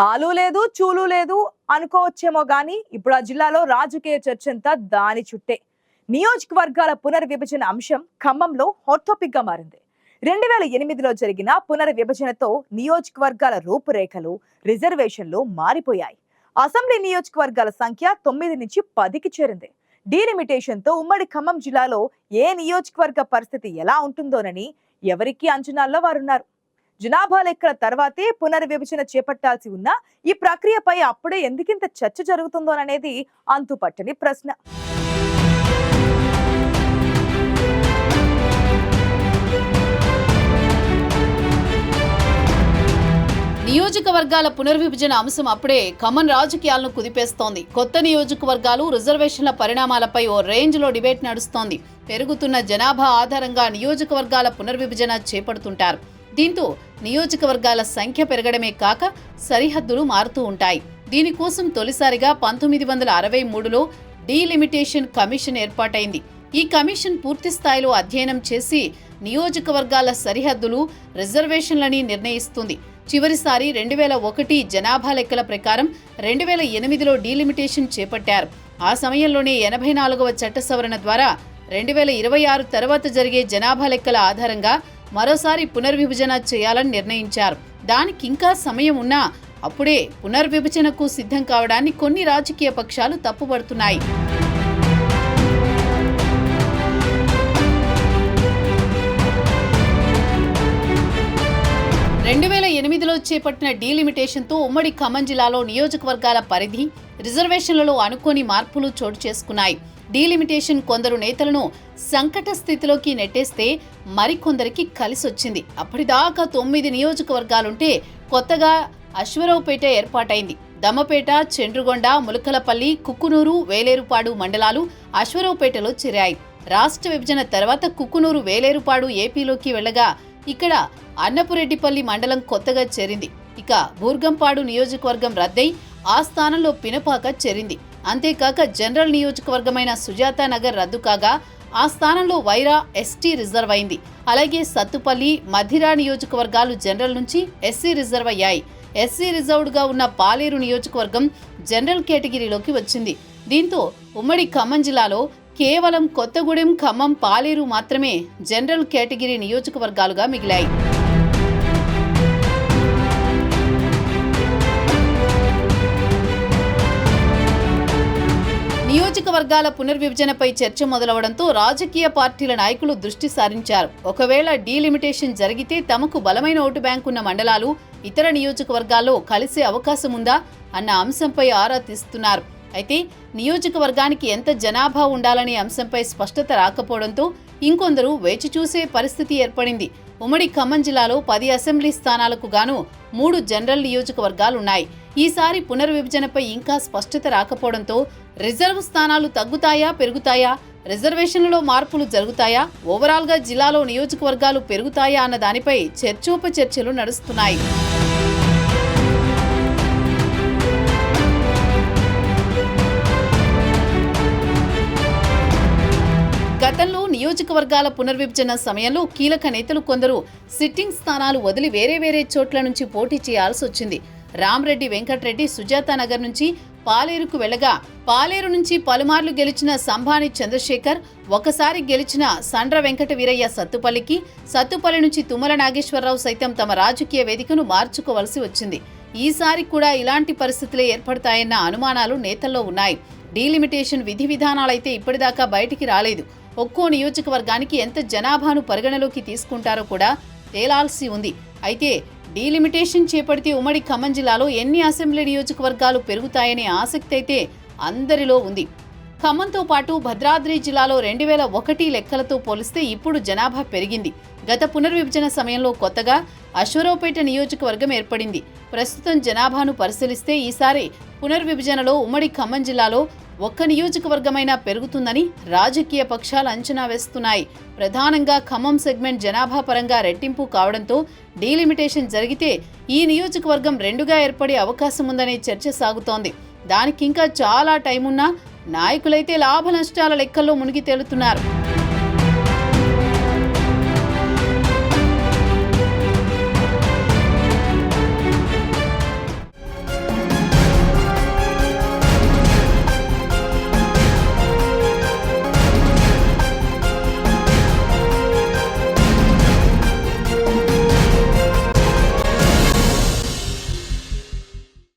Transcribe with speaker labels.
Speaker 1: ఆలు లేదు చూలు లేదు అనుకోవచ్చేమో గాని ఇప్పుడు ఆ జిల్లాలో రాజకీయ చర్చంతా దాని చుట్టే. నియోజకవర్గాల పునర్విభజన అంశం ఖమ్మంలో హాట్ టాపిక్ గా మారింది. 2008లో జరిగిన పునర్విభజనతో నియోజకవర్గాల రూపురేఖలు, రిజర్వేషన్లు మారిపోయాయి. అసెంబ్లీ నియోజకవర్గాల సంఖ్య 9 నుంచి 10కి చేరింది. డీలిమిటేషన్ తో ఉమ్మడి ఖమ్మం జిల్లాలో ఏ నియోజకవర్గ పరిస్థితి ఎలా ఉంటుందోనని ఎవరికి అంచనాల్లో వారున్నారు. జనాభా లెక్కల తర్వాతే పునర్విభజన చేపట్టాల్సి ఉన్న ఈ ప్రక్రియపై అప్పుడే ఎందుకింత చర్చ జరుగుతుందోననేది అంతుపట్టని ప్రశ్న.
Speaker 2: నియోజకవర్గాల పునర్విభజన అంశం అప్పుడే ఖమ్మం రాజకీయాలను కుదిపేస్తోంది. కొత్త నియోజకవర్గాలు, రిజర్వేషన్ల పరిణామాలపై ఓ రేంజ్లో డిబేట్ నడుస్తోంది. పెరుగుతున్న జనాభా ఆధారంగా నియోజకవర్గాల పునర్విభజన చేపడుతుంటారు. దీంతో నియోజకవర్గాల సంఖ్య పెరగడమే కాక సరిహద్దులు మారుతూ ఉంటాయి. దీనికోసం తొలిసారిగా 1963లో డీలిమిటేషన్ కమిషన్ ఏర్పాటైంది. ఈ కమిషన్ పూర్తి స్థాయిలో అధ్యయనం చేసి నియోజకవర్గాల సరిహద్దులు, రిజర్వేషన్లని నిర్ణయిస్తుంది. చివరిసారి 2001 జనాభా లెక్కల ప్రకారం 2008లో డీలిమిటేషన్ చేపట్టారు. ఆ సమయంలోనే 84వ చట్ట సవరణ ద్వారా 2026 తర్వాత జరిగే జనాభా లెక్కల ఆధారంగా మరోసారి పునర్విభజన చేయాలని నిర్ణయించారు. దానికింకా సమయం ఉన్నా అప్పుడే పునర్విభజనకు సిద్ధం కావడాన్ని కొన్ని రాజకీయ పక్షాలు తప్పుపడుతున్నాయి. 2008లో చేపట్టిన డీలిమిటేషన్తో ఉమ్మడి ఖమ్మం జిల్లాలో నియోజకవర్గాల పరిధి, రిజర్వేషన్లలో అనుకోని మార్పులు చోటు చేసుకున్నాయి. డీలిమిటేషన్ కొందరు నేతలను సంకట స్థితిలోకి నెట్టేస్తే మరికొందరికి కలిసొచ్చింది. అప్పటిదాకా 9 నియోజకవర్గాలుంటే కొత్తగా అశ్వరావుపేట ఏర్పాటైంది. దమ్మపేట, చండ్రుగొండ, ములకలపల్లి, కుక్కునూరు, వేలేరుపాడు మండలాలు అశ్వరావుపేటలో చేరాయి. రాష్ట్ర విభజన తర్వాత కుక్కునూరు, వేలేరుపాడు ఏపీలోకి వెళ్లగా ఇక్కడ అన్నపురెడ్డిపల్లి మండలం కొత్తగా చేరింది. ఇక బూర్గంపాడు నియోజకవర్గం రద్దై ఆ స్థానంలో పినపాక చేరింది. అంతేకాక జనరల్ నియోజకవర్గమైన సుజాతా నగర్ రద్దు కాగా ఆ స్థానంలో వైరా ఎస్టీ రిజర్వ్ అయింది. అలాగే సత్తుపల్లి, మధిరా నియోజకవర్గాలు జనరల్ నుంచి ఎస్సీ రిజర్వ్ అయ్యాయి. ఎస్సీ రిజర్వ్డ్గా ఉన్న పాలేరు నియోజకవర్గం జనరల్ కేటగిరీలోకి వచ్చింది. దీంతో ఉమ్మడి ఖమ్మం జిల్లాలో కేవలం కొత్తగూడెం, ఖమ్మం, పాలేరు మాత్రమే జనరల్ కేటగిరీ నియోజకవర్గాలుగా మిగిలాయి. నియోజకవర్గాల పునర్విభజనపై చర్చ మొదలవడంతో రాజకీయ పార్టీల నాయకులు దృష్టి సారించారు. ఒకవేళ డీలిమిటేషన్ జరిగితే తమకు బలమైన ఓటు బ్యాంకు ఉన్న మండలాలు ఇతర నియోజకవర్గాల్లో కలిసే అవకాశం ఉందా అన్న అంశంపై ఆరా తీస్తున్నారు. అయితే నియోజకవర్గానికి ఎంత జనాభా ఉండాలనే అంశంపై స్పష్టత రాకపోవడంతో ఇంకొందరు వేచి చూసే పరిస్థితి ఏర్పడింది. ఉమ్మడి ఖమ్మం జిల్లాలో 10 అసెంబ్లీ స్థానాలకు గాను 3 జనరల్ నియోజకవర్గాలున్నాయి. ఈసారి పునర్విభజనపై ఇంకా స్పష్టత రాకపోవడంతో రిజర్వ్ స్థానాలు తగ్గుతాయా, పెరుగుతాయా, రిజర్వేషన్లలో మార్పులు జరుగుతాయా, ఓవరాల్గా జిల్లాలో నియోజకవర్గాలు పెరుగుతాయా అన్న దానిపై చర్చోపచర్చలు నడుస్తున్నాయి. గతంలో నియోజకవర్గాల పునర్విభజన సమయంలో కీలక నేతలు కొందరు సిట్టింగ్ స్థానాలు వదిలి వేరే చోట్ల నుంచి పోటీ చేయాల్సి వచ్చింది. రామరెడ్డి వెంకటరెడ్డి సుజాతానగర్ నుంచి పాలేరుకు వెళ్లగా పాలేరు నుంచి పలుమార్లు గెలిచిన సంభాని చంద్రశేఖర్, ఒకసారి గెలిచిన సండ్ర వెంకట వీరయ్య సత్తుపల్లి నుంచి తుమ్మల నాగేశ్వరరావు సైతం తమ రాజకీయ వేదికను మార్చుకోవలసి వచ్చింది. ఈసారి కూడా ఇలాంటి పరిస్థితులే ఏర్పడతాయన్న అనుమానాలు నేతల్లో ఉన్నాయి. డీలిమిటేషన్ విధి విధానాలైతే ఇప్పటిదాకా బయటికి రాలేదు. ఒక్కో నియోజకవర్గానికి ఎంత జనాభాను పరిగణలోకి తీసుకుంటారో కూడా తేలాల్సి ఉంది. అయితే డీలిమిటేషన్ చేపడితే ఉమ్మడి ఖమ్మం జిల్లాలో ఎన్ని అసెంబ్లీ నియోజకవర్గాలు పెరుగుతాయనే ఆసక్తి అయితే అందరిలో ఉంది. ఖమ్మంతో పాటు భద్రాద్రి జిల్లాలో 2001 లెక్కలతో పోలిస్తే ఇప్పుడు జనాభా పెరిగింది. గత పునర్విభజన సమయంలో కొత్తగా అశ్వరావుపేట నియోజకవర్గం ఏర్పడింది. ప్రస్తుతం జనాభాను పరిశీలిస్తే ఈసారి పునర్విభజనలో ఉమ్మడి ఖమ్మం జిల్లాలో ఒక్క నియోజకవర్గమైనా పెరుగుతుందని రాజకీయ పక్షాలు అంచనా వేస్తున్నాయి. ప్రధానంగా ఖమ్మం సెగ్మెంట్ జనాభా పరంగా రెట్టింపు కావడంతో డీలిమిటేషన్ జరిగితే ఈ నియోజకవర్గం 2గా ఏర్పడే అవకాశం ఉందనే చర్చ సాగుతోంది. దానికింకా చాలా టైం ఉన్నా నాయకులైతే లాభ నష్టాల లెక్కల్లో మునిగి తేలుతున్నారు.